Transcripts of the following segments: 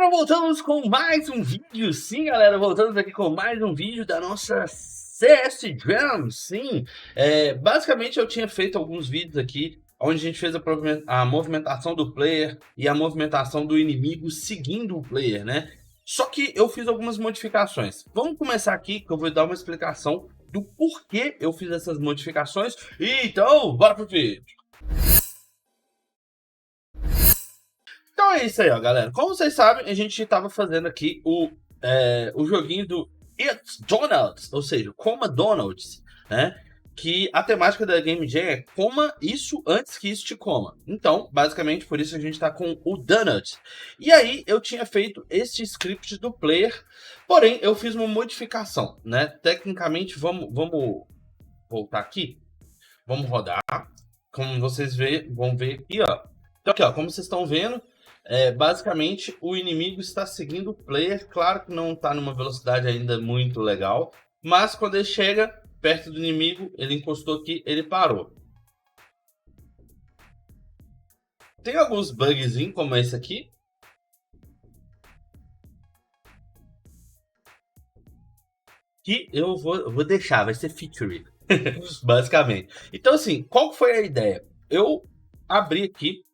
Agora voltamos com mais um vídeo, sim galera, voltamos aqui com mais um vídeo da nossa CS Jam, sim. Basicamente eu tinha feito alguns vídeos aqui, onde a gente fez a movimentação do player e a movimentação do inimigo seguindo o player, né? Só que eu fiz algumas modificações. Vamos começar aqui que eu vou dar uma explicação do porquê eu fiz essas modificações. Então, bora pro vídeo! Então é isso aí, ó, galera. Como vocês sabem, a gente estava fazendo aqui o joguinho do It's Donald's, ou seja, coma Donald's, né? Que a temática da Game Jam é coma isso antes que isso te coma. Então, basicamente, por isso a gente está com o Donald. E aí, eu tinha feito este script do player, porém, eu fiz uma modificação, né? Tecnicamente, vamos voltar aqui. Vamos rodar. Como vocês vão ver aqui, ó. Então aqui, ó, como vocês estão vendo, basicamente o inimigo está seguindo o player. Claro que não está numa velocidade ainda muito legal, mas quando ele chega perto do inimigo, ele encostou aqui, ele parou. Tem alguns bugzinhos como esse aqui. Que eu vou deixar, vai ser feature, basicamente. Então assim, qual foi a ideia? Eu abri aqui,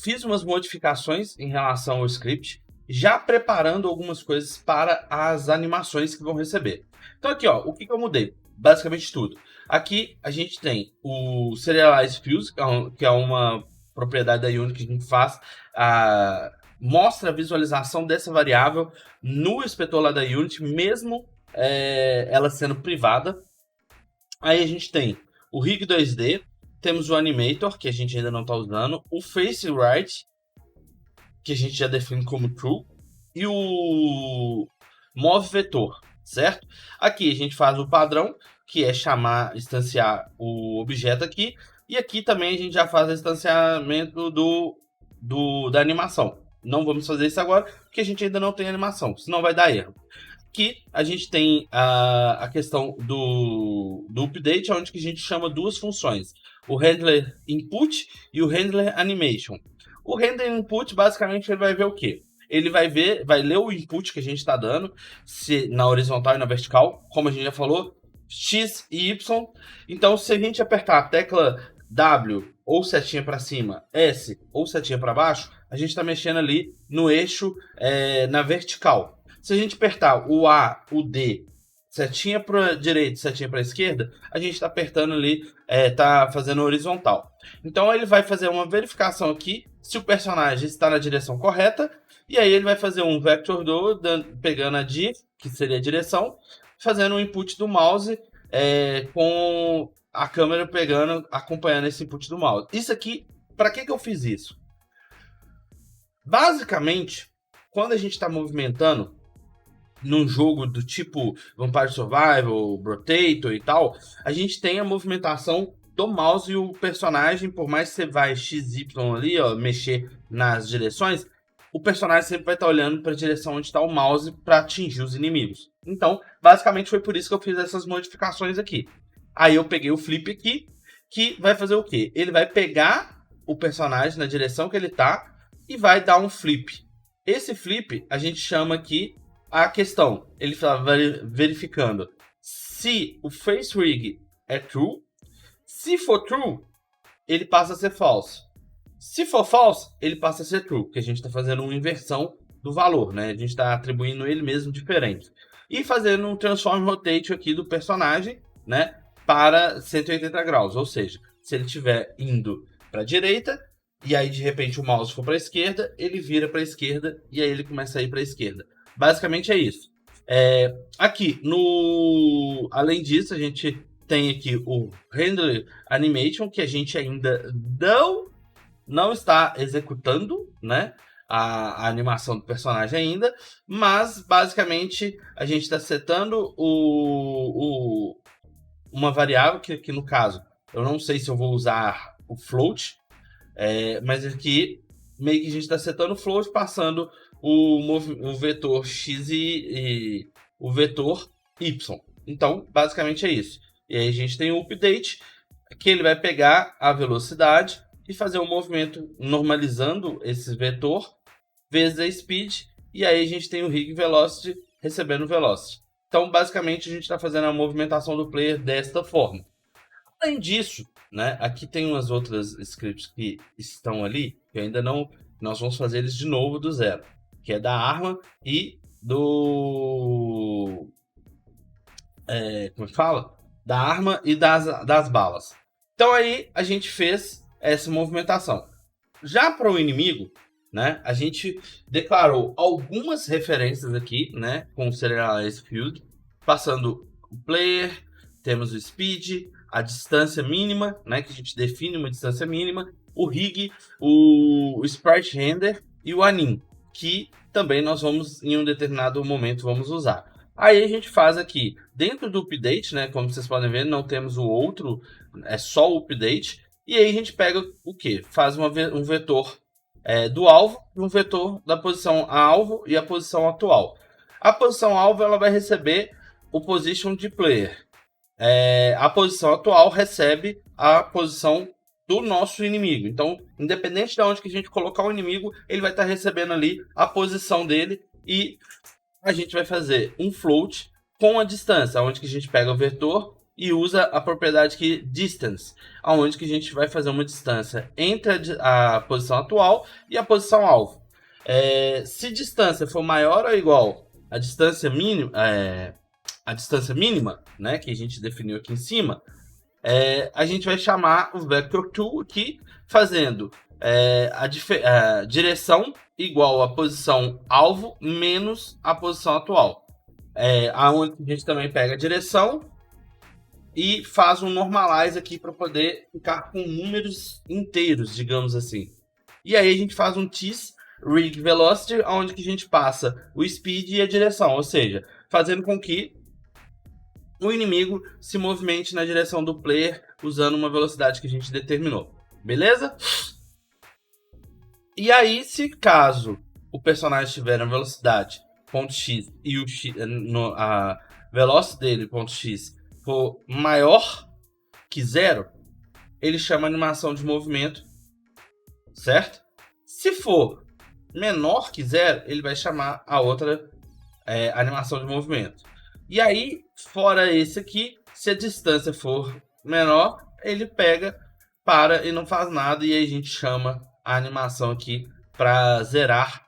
fiz umas modificações em relação ao script, já preparando algumas coisas para as animações que vão receber. Então aqui, ó, o que eu mudei? Basicamente tudo. Aqui a gente tem o Serialize Fields, que é uma propriedade da Unity que a gente faz, mostra a visualização dessa variável no inspetor lá da Unity, mesmo ela sendo privada. Aí a gente tem o Rig 2D, temos o Animator, que a gente ainda não está usando, o Face Right, que a gente já define como True, e o Move Vetor, certo? Aqui a gente faz o padrão, que é instanciar o objeto aqui, e aqui também a gente já faz o instanciamento da animação. Não vamos fazer isso agora, porque a gente ainda não tem animação, senão vai dar erro. Aqui a gente tem a questão do update, onde que a gente chama duas funções, o Handler Input e o Handler Animation. O Handler Input, basicamente, ele vai ver o quê? Ele vai ler o input que a gente está dando, se na horizontal e na vertical, como a gente já falou, X e Y. Então, se a gente apertar a tecla W ou setinha para cima, S ou setinha para baixo, a gente está mexendo ali no eixo na vertical. Se a gente apertar o A, o D, setinha para direita, setinha para esquerda, a gente está apertando ali, está fazendo horizontal. Então ele vai fazer uma verificação aqui se o personagem está na direção correta, e aí ele vai fazer um vector pegando a D, que seria a direção, fazendo o input do mouse com a câmera acompanhando esse input do mouse. Isso aqui, para que eu fiz isso? Basicamente, quando a gente está movimentando num jogo do tipo Vampire Survival, Brotator e tal, a gente tem a movimentação do mouse e o personagem, por mais que você vai XY ali, ó, mexer nas direções, o personagem sempre vai estar olhando para a direção onde está o mouse para atingir os inimigos. Então, basicamente foi por isso que eu fiz essas modificações aqui. Aí eu peguei o flip aqui, que vai fazer o quê? Ele vai pegar o personagem na direção que ele está e vai dar um flip. Esse flip a gente chama aqui a questão, ele está verificando se o face rig é true. Se for true, ele passa a ser false. Se for false, ele passa a ser true, porque a gente está fazendo uma inversão do valor, né? A gente está atribuindo ele mesmo diferente. E fazendo um transform rotate aqui do personagem, né, para 180 graus, ou seja, se ele estiver indo para a direita, e aí de repente o mouse for para a esquerda, ele vira para a esquerda, e aí ele começa a ir para a esquerda. Basicamente é isso. Aqui, além disso, a gente tem aqui o Render Animation, que a gente ainda não está executando, né, a animação do personagem ainda, mas basicamente a gente está setando uma variável que no caso, eu não sei se eu vou usar o float, mas aqui meio que a gente está setando o float, passando o vetor X e o vetor Y. Então, basicamente é isso. E aí a gente tem o update, que ele vai pegar a velocidade e fazer um movimento normalizando esse vetor vezes a speed, e aí a gente tem o rig velocity recebendo velocity. Então, basicamente, a gente está fazendo a movimentação do player desta forma. Além disso, né, aqui tem umas outras scripts que estão ali, que ainda não... Nós vamos fazer eles de novo do zero, que é da arma e do... como é que fala? Da arma e das balas. Então aí a gente fez essa movimentação. Já para o inimigo, né, a gente declarou algumas referências aqui, né, com o Serialized Field, passando o player, temos o speed, a distância mínima, né, que a gente define uma distância mínima, o rig, o sprite render e o anim, que também nós vamos, em um determinado momento, vamos usar. Aí a gente faz aqui, dentro do update, né, como vocês podem ver, não temos o outro, é só o update. E aí a gente pega o que? Faz um vetor do alvo e um vetor da posição alvo e a posição atual. A posição alvo ela vai receber o position de player. A posição atual recebe a posição do nosso inimigo. Então, independente de onde que a gente colocar o inimigo, ele vai estar recebendo ali a posição dele e a gente vai fazer um float com a distância, onde que a gente pega o vetor e usa a propriedade aqui distance, onde que a gente vai fazer uma distância entre a posição atual e a posição alvo. Se distância for maior ou igual à distância mínima, né, que a gente definiu aqui em cima, a gente vai chamar o vector2 aqui, fazendo a direção igual à posição alvo menos a posição atual. Aonde a gente também pega a direção e faz um normalize aqui para poder ficar com números inteiros, digamos assim. E aí a gente faz um tease rig velocity, onde que a gente passa o speed e a direção, ou seja, fazendo com que o inimigo se movimente na direção do player usando uma velocidade que a gente determinou. Beleza? E aí, se caso o personagem tiver uma velocidade .x e a velocity dele .x for maior que 0, ele chama animação de movimento, certo? Se for menor que 0, ele vai chamar a outra animação de movimento. E aí, fora esse aqui, se a distância for menor, ele pega, para e não faz nada, e aí a gente chama a animação aqui para zerar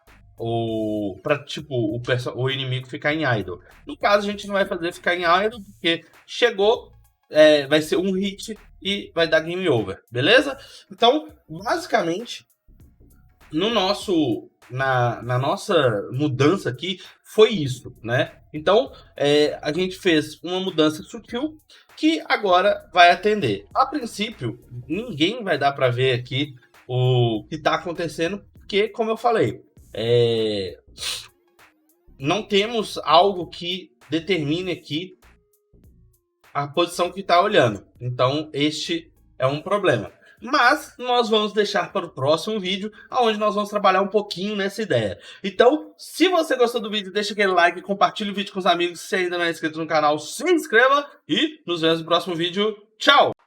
para tipo o inimigo ficar em idle. No caso, a gente não vai fazer ficar em idle, porque chegou, vai ser um hit e vai dar game over, beleza? Então, basicamente, no nosso na nossa mudança aqui foi isso, né? Então a gente fez uma mudança sutil que agora vai atender. A princípio, ninguém vai dar para ver aqui o que está acontecendo, porque, como eu falei, não temos algo que determine aqui a posição que está olhando. Então, este é um problema. Mas nós vamos deixar para o próximo vídeo, onde nós vamos trabalhar um pouquinho nessa ideia. Então, se você gostou do vídeo, deixa aquele like, compartilha o vídeo com os amigos. Se ainda não é inscrito no canal, se inscreva e nos vemos no próximo vídeo. Tchau!